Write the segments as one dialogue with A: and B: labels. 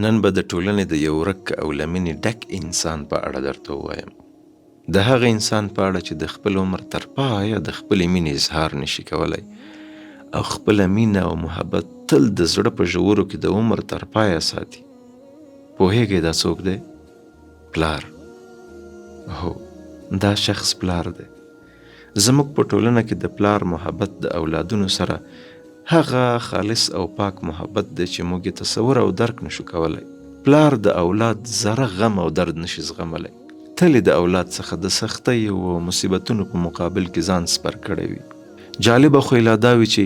A: نن به د ټولنې د یو ورک او له مینې ډک انسان په اړه درته ووایم. د هغه انسان په اړه چې د خپل عمر تر پایه د خپلې مینې اظهار نشي کولی او خپله مینه او محبت تل د زړه په ژورو کې د عمر تر پایه ساتي. پوهیږئ دا څوک دی؟ پلار. هو، دا شخص پلار دی. زموږ په ټولنه کې د پلار محبت د اولادونو سره هغه خالص او پاک محبت دی چې موږ یې تصور او درک نشو کولی. پلار د اولاد ذره غم او درد نشي زغملی. تل یې د اولاد څخه د سختیو او مصیبتونو په مقابل کې ځان سپر کړی وي. جالبه خو یې لا دا وي چې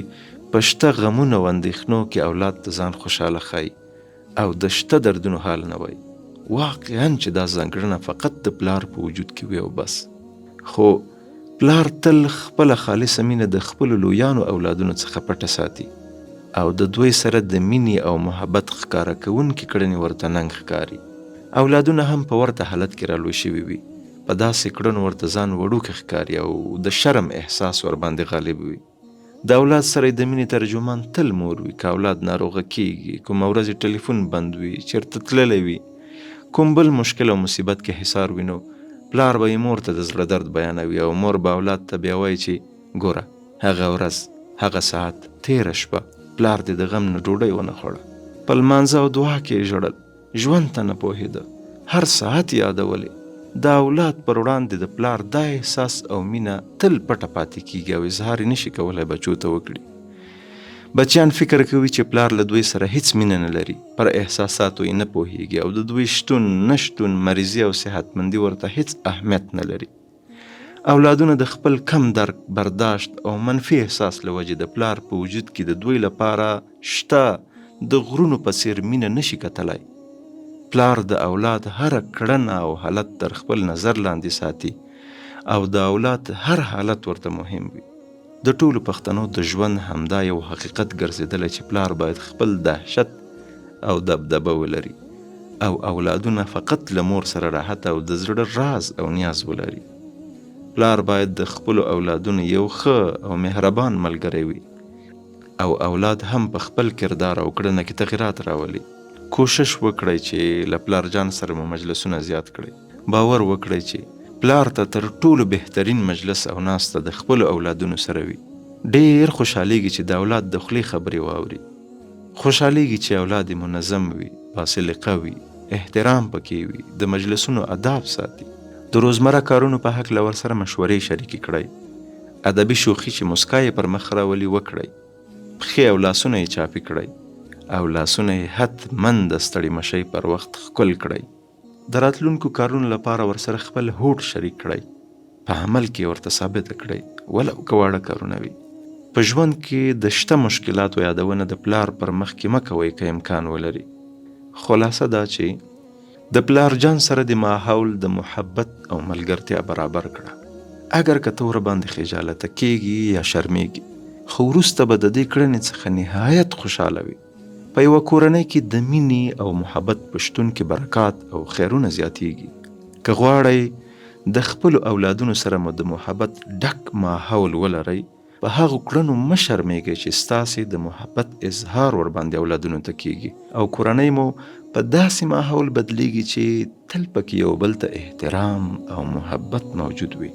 A: په شته غمونو او اندېښنو کې اولاد ته ځان خوشحاله ښایي او د شته دردونو حال نه وایي. واقعاً چې دا ځانګړنه فقط د پلار په وجود کې وي او بس. خو پلار تل خپله خالصه مینه د خپلو لویانو اولادونو څخه پټه ساتي او د دوی سره د مینې او محبت ښکاره کوونکې کړنې ورته ننګ ښکاري. اولادونه هم په ورته حالت کې رالوی شوي وي. په داسې کړنو ورته ځان وړوکی ښکاري او د شرم احساس ورباندې غالب وي. د اولاد سره د مینې ترجمان تل مور وي. که اولاد ناروغه کیږي، کومه ورځ ټلیفون بند وي، چیرته تللی وي، کوم بل مشکل او مصیبت کې حصار وي، نو پلار به یې مور ته د زړه درد بیانوي او مور به اولاد ته بیا وایي چې ګوره هغه ورځ هغه ساعت تیره شوه، پلار دې د غم نه ډوډۍ ونه خوړه، په لمانځه او دعا کې یې ژړل، ژوند ته نه پوهېده، هر ساعت یادولې. د اولاد پر وړاندې د پلار دا احساس او مینه تل پټه پاتې کیږي او اظهار یې نشي کولی بچو ته وکړي. بچیان فکر کوي چې پلار له دوی سره هیڅ مینه نه لري، پر احساساتو یې نه پوهیږي او د دوی شتون نشتون، مریضي او صحتمندي ورته هیڅ اهمیت نه لري. اولادونه د خپل کم درک، برداشت او منفي احساس له وجې د پلار په وجود کې د دوی لپاره شته د غرونو په څیر مینه نشي کتلی. پلار د اولاد هره کړنه او حالت تر خپل نظر لاندې ساتي او د اولاد هر حالت ورته مهم وي. د ټولو پښتنو د ژوند همدا یو حقیقت ګرځېدلی چې پلار باید خپل دهشت او دبدبه ولري او اولادونه فقط له مور سره راحت او د زړه راز او نیاز ولري. پلار باید د خپلو اولادونو یو ښه او مهربان ملګری وي او اولاد هم په خپل کردار او کړنه کې تغیرات راولي. کوشش وکړئ چې له پلار جان سره مو مجلسونه زیات کړئ. باور وکړئ چې پلار ته تر ټولو بهترین مجلس او ناسته د خپلو اولادونو سره وي. ډیر خوشحالیږي چې د اولاد د خولې خبرې واوري. خوشحالیږي چې اولاد منظم وي، باصلیقه وي، احترام پکې وي، د مجلسونو آداب ساتي. د روزمره کارونو په هکله ورسره مشورې شریکې کړئ. ادبي شوخي چې مسکا یې پر مخ راولي وکړئ. پښې او لاسونه یې چاپې کړئ او لاسونه یې حتماً د ستړي مشۍ پر وخت ښکل کړئ. د راتلونکو کارونو لپاره ورسره خپل هوډ شریک کړئ. په عمل کې ورته ثابته کړئ، ولو که واړه کارونه وي. په ژوند کې د شته مشکلاتو یادونه د پلار پر مخ کې مه کوئ که امکان ولري. خلاصه دا چې د پلار جان سره د ماحول د محبت او ملګرتیا برابر کړه. اگر که ته ورباندې خجالته کیږي یا شرمیږي، خو وروسته به د دې کړنې څخه نهایت خوشحاله وي. په یوه کورنۍ کې د مینې او محبت په شتون کې برکات او خیرونه زیاتیږي. که غواړئ د خپلو اولادونو سره مو د محبت ډک ماحول ولرئ، په هغو کړنو مه شرمیږئ چې ستاسې د محبت اظهار ورباندې اولادونو ته کیږي او کورنۍ مو په داسې ماحول بدلیږي چې تل پکې یو بل ته احترام او محبت موجود وي.